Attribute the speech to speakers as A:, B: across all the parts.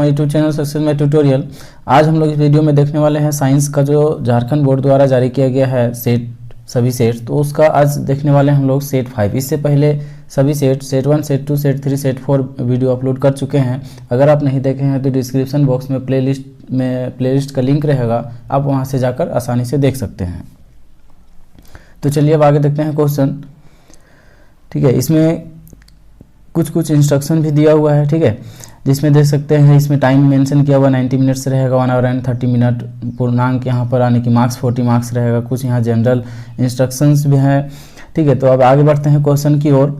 A: My YouTube channel success my tutorial. आज हम लोग इस वीडियो में देखने वाले हैं साइंस का जो झारखंड बोर्ड द्वारा जारी किया गया है सेट, सभी सेट, तो उसका आज देखने वाले हैं हम लोग सेट 5। इससे पहले सभी set 1, set 2, set 3, set 4 video upload कर चुके हैं। अगर आप नहीं देखे हैं तो डिस्क्रिप्शन बॉक्स में प्लेलिस्ट का लिंक रहेगा, आप वहां से जाकर आसानी से देख सकते हैं। तो चलिए अब आगे देखते हैं क्वेश्चन। ठीक है, इसमें कुछ इंस्ट्रक्शन भी दिया हुआ है। ठीक है, जिसमें देख सकते हैं इसमें टाइम मेंशन किया हुआ 90 मिनट्स रहेगा, 1 आवर एंड 30 मिनट। पूर्णांक यहाँ पर आने की मार्क्स 40 मार्क्स रहेगा। कुछ यहाँ जनरल इंस्ट्रक्शंस भी हैं। ठीक है, तो अब आगे बढ़ते हैं क्वेश्चन की ओर।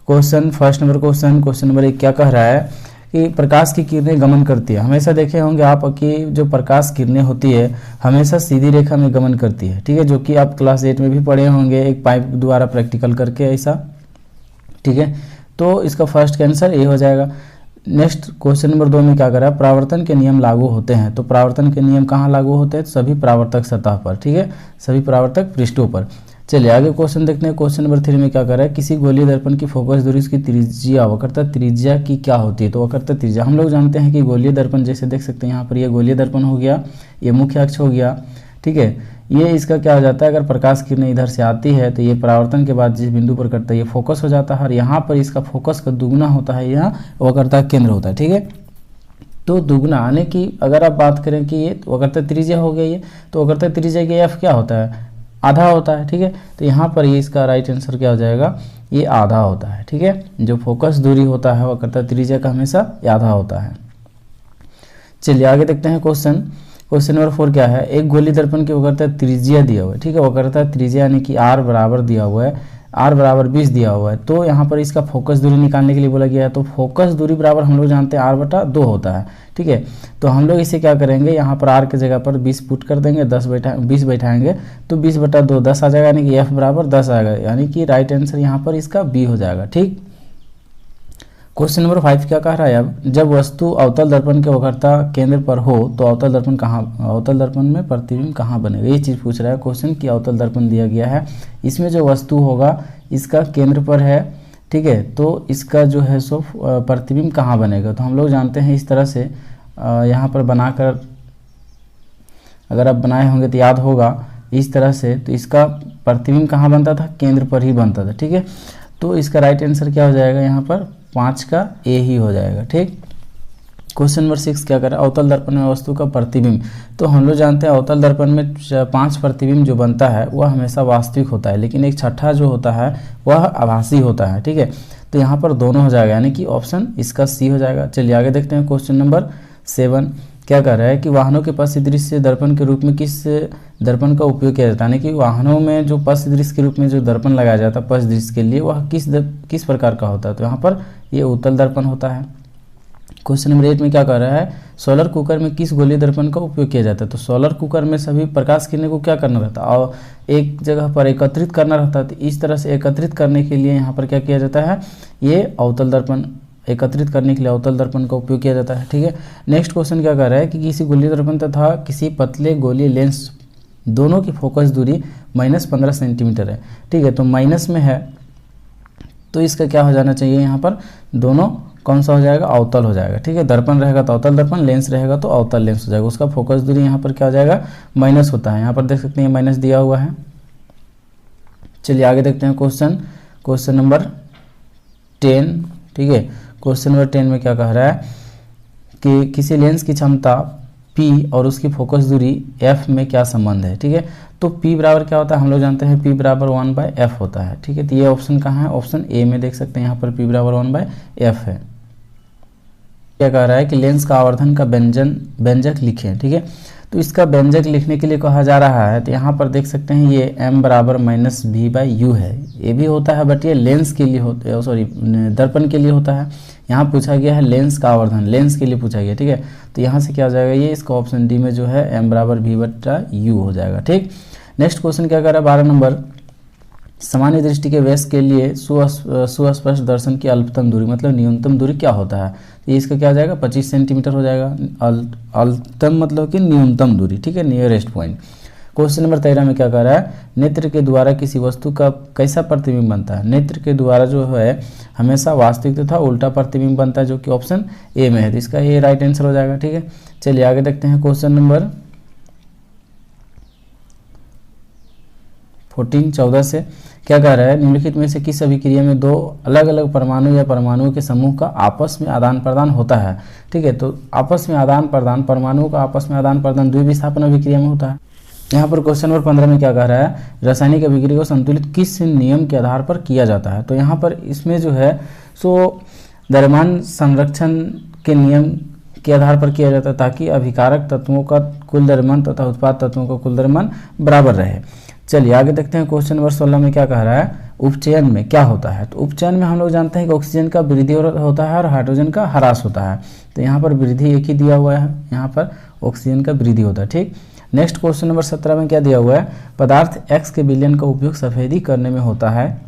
A: Question first number question number 1 क्या कह रहा है कि प्रकाश की किरणें गमन करती है। हमेशा देखे होंगे आप कि जो प्रकाश किरणें होती है हमेशा सीधी रेखा में गमन करती है। ठीक है, जो कि आप क्लास 8 में भी पढ़े होंगे एक पाइप द्वारा प्रैक्टिकल करके ऐसा। ठीक है, तो इसका फर्स्ट का आंसर ए हो जाएगा। नेक्स्ट क्वेश्चन नंबर 2 में क्या कर रहा है, परावर्तन के नियम लागू होते हैं। तो परावर्तन के नियम कहाँ लागू होते हैं, सभी परावर्तक सतह पर। ठीक है, सभी परावर्तक पृष्ठों पर। चलिए आगे क्वेश्चन देखते हैं। क्वेश्चन नंबर 3 में क्या कर रहा है, किसी गोलीय दर्पण की फोकस दूरी की त्रिज्या वक्रता त्रिज्या की क्या होती है। तो वक्रता त्रिज्या हम लोग जानते हैं कि गोलीय दर्पण, जैसे देख सकते हैं यहाँ पर ये गोलीय दर्पण हो गया, ये मुख्य अक्ष हो गया। ठीक है, ये इसका क्या हो जाता है, अगर प्रकाश किरणें इधर से आती है तो ये परावर्तन के बाद जिस बिंदु पर करता है ये फोकस हो जाता है, और यहाँ पर इसका फोकस का दुगुना होता है, यहाँ वक्रता केंद्र होता है। ठीक है, तो दुगुना आने की अगर आप बात करें कि ये वक्रता त्रिज्या हो गया, ये तो वक्रता त्रिज्या के एफ क्या होता है, आधा होता है। ठीक है, तो यहाँ पर ये इसका राइट आंसर क्या हो जाएगा, ये आधा होता है। ठीक है, जो फोकस दूरी होता है वक्रता त्रिज्या का हमेशा आधा होता है। चलिए आगे देखते हैं क्वेश्चन नंबर 4 क्या है, एक गोलीय दर्पण की वक्रता त्रिज्या दिया हुआ है। ठीक है, वक्रता त्रिज्या यानी कि r बराबर दिया हुआ है, r बराबर 20 दिया हुआ है। तो यहाँ पर इसका फोकस दूरी निकालने के लिए बोला गया है। तो फोकस दूरी बराबर हम लोग जानते हैं r/2 होता है। ठीक है, तो हम लोग इसे क्या करेंगे, यहाँ पर r की जगह पर 20 पुट कर देंगे, 20 बैठाएंगे तो 20/2 10 आ जाएगा, यानी कि f बराबर 10 आएगा, यानी कि राइट आंसर यहाँ पर इसका b हो जाएगा। ठीक, क्वेश्चन नंबर 5 क्या कह रहा है, अब जब वस्तु अवतल दर्पण के वक्रता केंद्र पर हो तो अवतल दर्पण में प्रतिबिंब कहाँ बनेगा। ये चीज़ पूछ रहा है क्वेश्चन की। अवतल दर्पण दिया गया है, इसमें जो वस्तु होगा इसका केंद्र पर है। ठीक है, तो इसका जो है सो प्रतिबिंब कहाँ बनेगा। तो हम लोग जानते हैं इस तरह से यहाँ पर बनाकर, अगर आप बनाए होंगे तो याद होगा इस तरह से, तो इसका प्रतिबिंब कहाँ बनता था, केंद्र पर ही बनता था। ठीक है, तो इसका राइट आंसर क्या हो जाएगा, यहाँ पर 5 का ए ही हो जाएगा। ठीक, क्वेश्चन नंबर 6 क्या कर रहा है, अवतल दर्पण में वस्तु का प्रतिबिंब। तो हम लोग जानते हैं अवतल दर्पण में 5 प्रतिबिंब जो बनता है वह हमेशा वास्तविक होता है, लेकिन एक छठा जो होता है वह आभासी होता है। ठीक है, तो यहाँ पर दोनों हो जाएगा, यानी कि ऑप्शन इसका सी हो जाएगा। चलिए आगे देखते हैं। क्वेश्चन नंबर 7 क्या कर रहा है कि वाहनों के पश्च दृश्य दर्पण के रूप में किस दर्पण का उपयोग किया जाता है, यानी कि वाहनों में जो पश्च दृश्य के रूप में जो दर्पण लगाया जाता है पश्च दृश्य के लिए, वह किस प्रकार का होता है। तो यहाँ पर ये उत्तल दर्पण होता है। क्वेश्चन नंबर 8 में क्या कर रहा है, सोलर कुकर में किस गोलीय दर्पण का उपयोग किया जाता है। तो सोलर कुकर में सभी प्रकाश किरणें को क्या करना रहता है, और एक जगह पर एकत्रित करना रहता है। तो इस तरह से एकत्रित करने के लिए यहाँ पर क्या किया जाता है, ये अवतल दर्पण, एकत्रित करने के लिए अवतल दर्पण का उपयोग किया जाता है। ठीक है, नेक्स्ट क्वेश्चन क्या कर रहा है कि किसी गोलीय दर्पण तथा किसी पतले गोलीय लेंस दोनों की फोकस दूरी -15 सेंटीमीटर है। ठीक है, तो माइनस में है तो इसका क्या हो जाना चाहिए, यहाँ पर दोनों कौन सा हो जाएगा, अवतल हो जाएगा। ठीक है, दर्पण रहेगा तो अवतल दर्पण, लेंस रहेगा तो अवतल लेंस हो जाएगा। उसका फोकस दूरी यहाँ पर क्या हो जाएगा, माइनस होता है। यहाँ पर देख सकते हैं माइनस दिया हुआ है। चलिए आगे देखते हैं क्वेश्चन नंबर 10। ठीक है, क्वेश्चन नंबर 10 में क्या कह रहा है कि किसी लेंस की क्षमता P और उसकी फोकस दूरी F में क्या संबंध है। ठीक है, तो P बराबर क्या होता है, हम लोग जानते हैं P बराबर 1/f होता है। ठीक है, तो ये ऑप्शन कहाँ है, ऑप्शन ए में देख सकते हैं, यहाँ पर P बराबर 1/f है। क्या कह रहा है कि लेंस का आवर्धन का व्यंजक लिखें। ठीक है, तो इसका व्यंजक लिखने के लिए कहा जा रहा है, तो यहाँ पर देख सकते हैं ये m बराबर -v/u है। ये भी होता है बट ये लेंस के लिए दर्पण के लिए होता है। यहाँ पूछा गया है लेंस का आवर्धन, लेंस के लिए पूछा गया। ठीक है, तो यहाँ से क्या हो जाएगा, ये इसका ऑप्शन डी में जो है m बराबर v/u हो जाएगा। ठीक, नेक्स्ट क्वेश्चन क्या कर रहा है 12 नंबर, सामान्य दृष्टि के व्यस्क के लिए सुस्पष्ट दर्शन की अल्पतम दूरी मतलब न्यूनतम दूरी क्या होता है। तो ये इसका क्या हो जाएगा, 25 सेंटीमीटर हो जाएगा। अल्पतम मतलब कि न्यूनतम दूरी। ठीक है, नियरेस्ट पॉइंट। क्वेश्चन नंबर 13 में क्या कह रहा है, नेत्र के द्वारा किसी वस्तु का कैसा प्रतिबिंब बनता है। नेत्र के द्वारा जो है हमेशा वास्तविक तथा उल्टा प्रतिबिंब बनता है, जो कि ऑप्शन ए में है, तो इसका ये राइट आंसर हो जाएगा। ठीक है, चलिए आगे देखते हैं क्वेश्चन नंबर 14 से क्या कह रहा है, निम्नलिखित में से किस अभिक्रिया में दो अलग अलग परमाणु या परमाणुओं के समूह का आपस में आदान प्रदान होता है। ठीक है, तो आपस में आदान प्रदान, परमाणुओं का आपस में आदान प्रदान द्विविस्थापन अभिक्रिया में होता है। यहाँ पर क्वेश्चन नंबर 15 में क्या कह रहा है, रासायनिक अभिक्रिया को संतुलित किस नियम के आधार पर किया जाता है। तो यहाँ पर इसमें जो है सो द्रव्यमान संरक्षण के नियम के आधार पर किया जाता है, ताकि अभिकारक तत्वों का कुल द्रव्यमान तथा उत्पाद तत्वों का कुल द्रव्यमान बराबर रहे। चलिए आगे देखते हैं क्वेश्चन नंबर 16 में क्या कह रहा है, उपचयन में क्या होता है। तो उपचयन में हम लोग जानते हैं कि ऑक्सीजन का वृद्धि होता है और हाइड्रोजन का ह्रास होता है। तो यहाँ पर वृद्धि एक ही दिया हुआ है, यहाँ पर ऑक्सीजन का वृद्धि होता है। ठीक, नेक्स्ट क्वेश्चन नंबर 17 में क्या दिया हुआ है, पदार्थ X के विलयन का उपयोग सफेदी करने में होता है,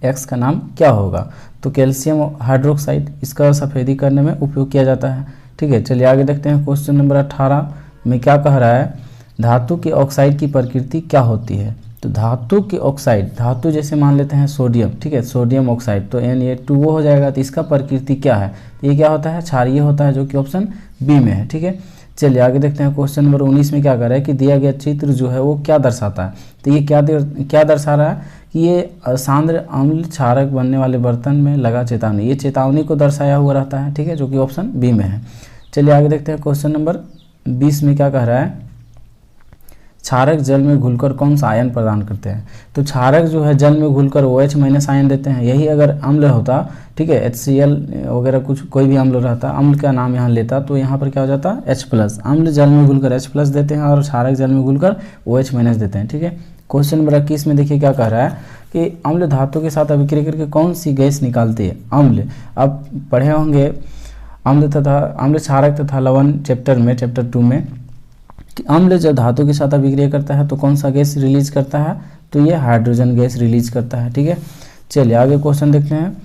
A: X का नाम क्या होगा। तो कैल्शियम हाइड्रोक्साइड, इसका सफेदी करने में उपयोग किया जाता है। ठीक है, चलिए आगे देखते हैं क्वेश्चन नंबर 18 में क्या कह रहा है, धातु के ऑक्साइड की प्रकृति क्या होती है। तो धातु के ऑक्साइड, धातु जैसे मान लेते हैं सोडियम, ठीक है, सोडियम ऑक्साइड, तो Na2O हो जाएगा। तो इसका प्रकृति क्या है, तो ये क्या होता है, क्षारीय होता है, जो कि ऑप्शन बी में है। ठीक है, चलिए आगे देखते हैं क्वेश्चन नंबर 19 में क्या कर रहा है कि दिया गया चित्र जो है वो क्या दर्शाता है। तो ये क्या दर्शा रहा है कि ये सांद्र अम्ल क्षारक बनने वाले बर्तन में लगा चेतावनी, ये चेतावनी को दर्शाया हुआ रहता है। ठीक है, जो कि ऑप्शन बी में है। चलिए आगे देखते हैं क्वेश्चन नंबर 20 में क्या कह रहा है, क्षारक जल में घुलकर कौन सा आयन प्रदान करते हैं। तो क्षारक जो है जल में घुलकर OH- आयन देते हैं। यही अगर अम्ल होता, ठीक है, HCl वगैरह कुछ कोई भी अम्ल रहता, अम्ल का नाम यहाँ लेता, तो यहाँ पर क्या हो जाता H+। अम्ल जल में घुलकर H+ देते हैं और क्षारक जल में घुलकर OH- देते हैं। ठीक है, क्वेश्चन नंबर 21 में देखिए क्या कह रहा है कि अम्ल धातु के साथ अभिक्रिया करके कौन सी गैस निकालती है। अम्ल, आप पढ़े होंगे अम्ल क्षारक तथा लवण चैप्टर 2 में, कि अम्ल जब धातु के साथ अभिक्रिया करता है तो कौन सा गैस रिलीज करता है, तो ये हाइड्रोजन गैस रिलीज करता है। ठीक है, चलिए आगे क्वेश्चन देखते हैं।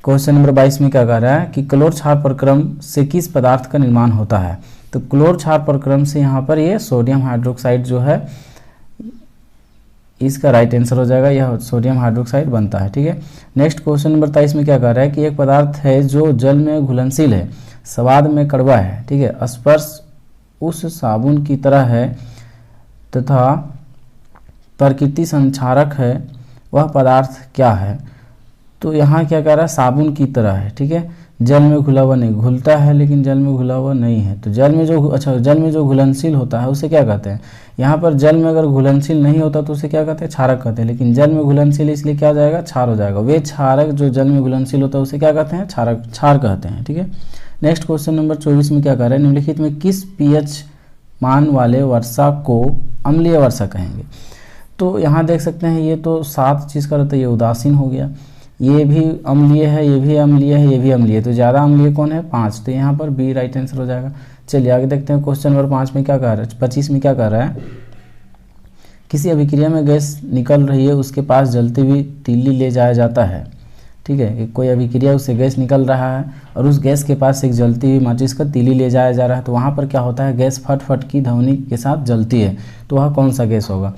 A: क्वेश्चन नंबर 22 में क्या कह रहा है कि क्लोर क्षार प्रक्रम से किस पदार्थ का निर्माण होता है। तो क्लोर क्षार प्रक्रम से यहाँ पर ये सोडियम हाइड्रोक्साइड जो है, इसका राइट आंसर हो जाएगा, यह सोडियम हाइड्रोक्साइड बनता है। ठीक है, नेक्स्ट क्वेश्चन नंबर 23 में क्या कह रहा है कि एक पदार्थ है जो जल में घुलनशील है, स्वाद में कड़वा है, ठीक है, स्पर्श उस साबुन की तरह है तथा प्रकृति संक्षारक है, वह पदार्थ क्या है। तो यहाँ क्या कह रहा है, साबुन की तरह है। ठीक है, जल में घुला हुआ नहीं, घुलता है लेकिन जल में घुला हुआ नहीं है। तो जल में जो घुलनशील होता है उसे क्या कहते हैं। यहाँ पर जल में अगर घुलनशील नहीं होता तो उसे क्या कहते हैं, क्षारक कहते हैं, लेकिन जल में घुलनशील इसलिए क्या हो जाएगा, क्षार हो जाएगा। वे क्षारक जो जल में घुलनशील होता है उसे क्या कहते हैं, क्षार कहते हैं। ठीक है, नेक्स्ट क्वेश्चन नंबर 24 में क्या कह रहा है, निम्नलिखित में किस pH मान वाले वर्षा को अम्लीय वर्षा कहेंगे। तो यहाँ देख सकते हैं ये तो 7 चीज़ का रहता है, ये उदासीन हो गया, ये भी अम्लीय है, ये भी अम्लीय है, ये भी अम्लीय है, तो ज़्यादा अम्लीय कौन है, 5, तो यहाँ पर बी राइट आंसर हो जाएगा। चलिए आगे देखते हैं क्वेश्चन नंबर 5 में क्या कह रहा है, 25 में क्या कह रहा है, किसी अभिक्रिया में गैस निकल रही है, उसके पास जलती हुई तीली ले जाया जाता है। ठीक है, कोई अभिक्रिया, उससे गैस निकल रहा है और उस गैस के पास एक जलती हुई माचिस का तीली ले जाया जा रहा है, तो वहाँ पर क्या होता है, गैस फट फट की ध्वनि के साथ जलती है। तो वह कौन सा गैस होगा,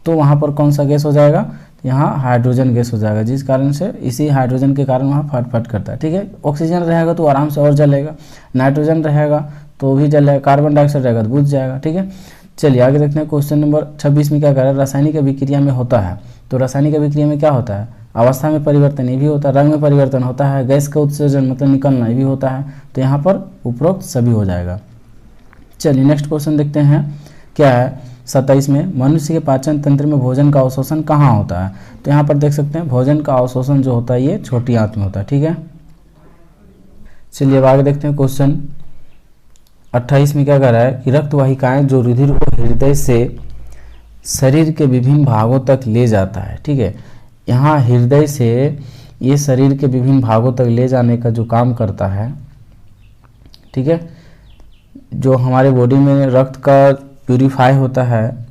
A: तो वहाँ पर कौन सा गैस हो जाएगा, यहाँ हाइड्रोजन गैस हो जाएगा, जिस कारण से इसी हाइड्रोजन के कारण वहाँ फट फट करता है। ठीक है, ऑक्सीजन रहेगा तो आराम से और जलेगा, नाइट्रोजन रहेगा तो भी जलेगा, कार्बन डाइऑक्साइड रहेगा तो बुझ जाएगा। ठीक है, चलिए आगे देखते हैं क्वेश्चन नंबर 26 में क्या कह रहा है, रासायनिक अभिक्रिया में होता है। तो रासायनिक अभिक्रिया में क्या होता है, अवस्था में परिवर्तन ये भी होता है, रंग में परिवर्तन होता है, गैस का उत्सर्जन मतलब निकलना ये भी होता है। तो यहाँ पर उपरोक्त सभी हो जाएगा। चलिए नेक्स्ट क्वेश्चन देखते हैं क्या है, 27 में मनुष्य के पाचन तंत्र में भोजन का अवशोषण कहाँ होता है। तो यहाँ पर देख सकते हैं भोजन का अवशोषण जो होता है ये छोटी आंत में होता है। ठीक है, चलिए अब आगे देखते हैं क्वेश्चन 28 में क्या कह रहा है कि रक्त वाहिकाएं जो रुधिर को हृदय से शरीर के विभिन्न भागों तक ले जाता है। ठीक है, यहाँ हृदय से ये शरीर के विभिन्न भागों तक ले जाने का जो काम करता है, ठीक है, जो हमारे बॉडी में रक्त का प्यूरिफाई होता है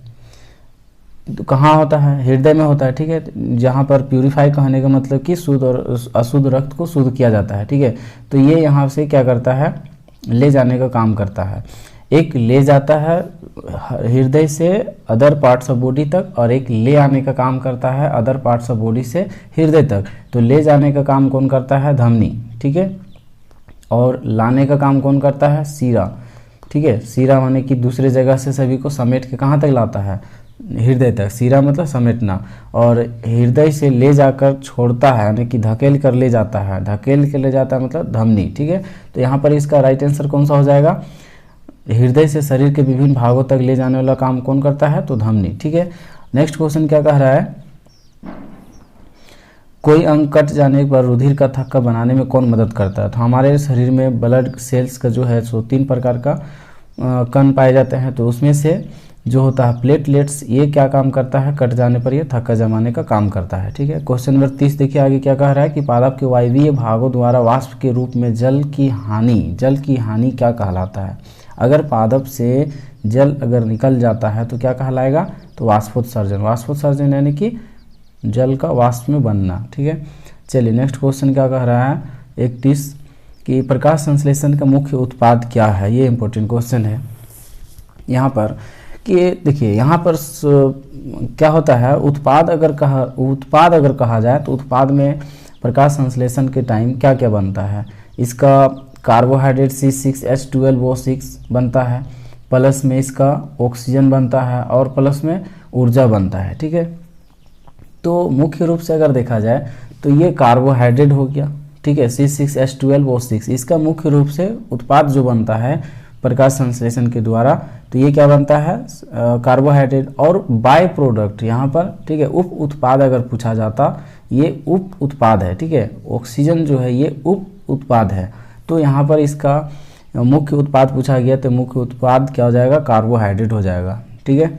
A: तो कहाँ होता है, हृदय में होता है। ठीक है, जहाँ पर प्यूरिफाई कहने का मतलब कि शुद्ध और अशुद्ध रक्त को शुद्ध किया जाता है। ठीक है, तो ये यहाँ से क्या करता है, ले जाने का काम करता है। एक ले जाता है हृदय से अदर पार्ट्स ऑफ बॉडी तक, और एक ले आने का काम करता है अदर पार्ट्स ऑफ बॉडी से हृदय तक। तो ले जाने का काम कौन करता है? धमनी, ठीक है। और लाने का काम कौन करता है? सीरा, ठीक है। सीरा माने कि दूसरे जगह से सभी को समेट के कहाँ तक लाता है? हृदय तक। सीरा मतलब समेटना, और हृदय से ले जाकर छोड़ता है, यानी कि धकेल कर ले जाता है। धकेल के ले जाता है मतलब धमनी, ठीक है। तो यहाँ पर इसका राइट आंसर कौन सा हो जाएगा? हृदय से शरीर के विभिन्न भागों तक ले जाने वाला काम कौन करता है? तो धमनी, ठीक है। नेक्स्ट क्वेश्चन क्या कह रहा है? कोई अंग कट जाने पर रुधिर का थक्का बनाने में कौन मदद करता है? तो हमारे शरीर में ब्लड सेल्स का जो है सो 3 प्रकार का कण पाए जाते हैं। तो उसमें से जो होता है प्लेटलेट्स, ये क्या काम करता है? कट जाने पर ये थक्का जमाने का काम करता है, ठीक है। क्वेश्चन नंबर 30 देखिए आगे क्या कह रहा है कि पादप के वायवीय भागों द्वारा वाष्प के रूप में जल की हानि क्या कहलाता है? अगर पादप से जल अगर निकल जाता है तो क्या कहलाएगा? तो वाष्पोत्सर्जन। वाष्पोत्सर्जन यानी कि जल का वाष्प में बनना, ठीक है। चलिए नेक्स्ट क्वेश्चन क्या कह रहा है? 31 कि प्रकाश संश्लेषण का मुख्य उत्पाद क्या है? ये इंपॉर्टेंट क्वेश्चन है यहाँ पर कि देखिए यहाँ पर क्या होता है, उत्पाद अगर कहा जाए तो उत्पाद में प्रकाश संश्लेषण के टाइम क्या क्या बनता है? इसका कार्बोहाइड्रेट C6H12O6 बनता है, प्लस में इसका ऑक्सीजन बनता है, और प्लस में ऊर्जा बनता है, ठीक है। तो मुख्य रूप से अगर देखा जाए तो ये कार्बोहाइड्रेट हो गया, ठीक है, C6H12O6। इसका मुख्य रूप से उत्पाद जो बनता है प्रकाश संश्लेषण के द्वारा, तो ये क्या बनता है? कार्बोहाइड्रेट। और बाय प्रोडक्ट यहाँ पर, ठीक है, उप उत्पाद अगर पूछा जाता, ये उप उत्पाद है, ठीक है। ऑक्सीजन जो है ये उप उत्पाद है। तो यहाँ पर इसका मुख्य उत्पाद पूछा गया तो मुख्य उत्पाद क्या हो जाएगा? कार्बोहाइड्रेट हो जाएगा, ठीक है।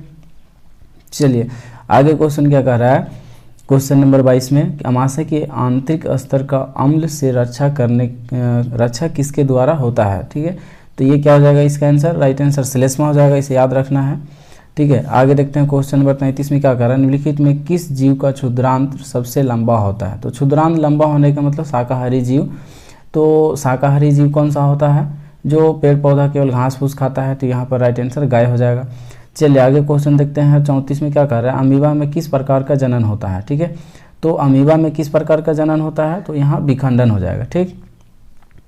A: चलिए आगे क्वेश्चन क्या कह रहा है? क्वेश्चन नंबर 22 में अमाशय के आंतरिक स्तर का अम्ल से रक्षा किसके द्वारा होता है? ठीक है, तो ये क्या हो जाएगा इसका आंसर? राइट आंसर श्लेष्मा हो जाएगा, इसे याद रखना है। ठीक है, आगे देखते हैं क्वेश्चन नंबर 33 में क्या कर रहा है? निम्नलिखित में किस जीव का क्षुद्रांत सबसे लंबा होता है? तो क्षुद्रांत लंबा होने का मतलब शाकाहारी जीव। तो शाकाहारी जीव कौन सा होता है? जो पेड़ पौधा केवल घास फूस खाता है। तो यहाँ पर राइट आंसर गाय हो जाएगा। चलिए आगे क्वेश्चन देखते हैं 34 में क्या कर रहा है? अमीबा में किस प्रकार का जनन होता है? ठीक है, तो अमीबा में किस प्रकार का जनन होता है? तो यहाँ विखंडन हो जाएगा। ठीक,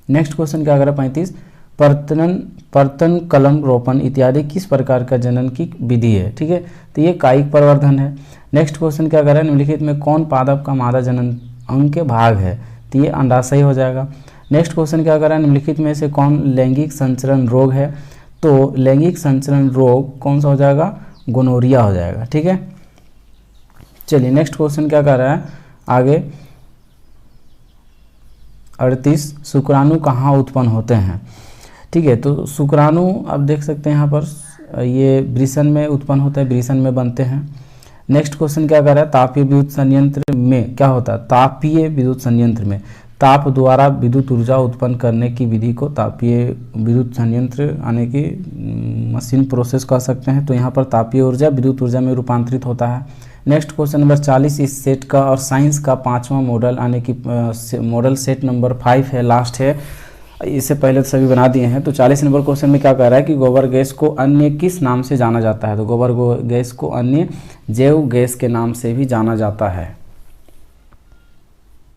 A: नेक्स्ट क्वेश्चन क्या कर रहा है? 35 पर्तन कलम रोपण इत्यादि किस प्रकार का जनन की विधि है? ठीक है, तो ये कायिक प्रवर्धन है। नेक्स्ट क्वेश्चन क्या कर रहा है? निम्नलिखित में कौन पादप का मादा जनन अंग के भाग है? तो ये अंडाशय हो जाएगा। नेक्स्ट क्वेश्चन क्या कर रहा है? निम्नलिखित में से कौन लैंगिक संचरण रोग है? तो लैंगिक संचरण रोग कौन सा हो जाएगा? गोनोरिया हो जाएगा। ठीक है, चलिए नेक्स्ट क्वेश्चन क्या कर रहा है आगे? 38 शुक्राणु कहाँ उत्पन्न होते हैं? ठीक है, तो शुक्राणु आप देख सकते हैं यहाँ पर ये वृषण में उत्पन्न होता है, वृषण में बनते हैं। नेक्स्ट क्वेश्चन क्या कर रहा है? तापीय विद्युत संयंत्र में क्या होता है? तापीय विद्युत संयंत्र में ताप द्वारा विद्युत ऊर्जा उत्पन्न करने की विधि को तापीय विद्युत संयंत्र यानी कि मशीन प्रोसेस कह सकते हैं। तो यहाँ पर तापीय ऊर्जा विद्युत ऊर्जा में रूपांतरित होता है। नेक्स्ट क्वेश्चन नंबर 40 इस सेट का और साइंस का 5वां मॉडल यानी कि मॉडल सेट नंबर 5 है, लास्ट है, इससे पहले तो सभी बना दिए हैं। तो 40 नंबर क्वेश्चन में क्या कह रहा है कि गोबर गैस को अन्य किस नाम से जाना जाता है? तो गोबर गैस को अन्य जैव गैस के नाम से भी जाना जाता है।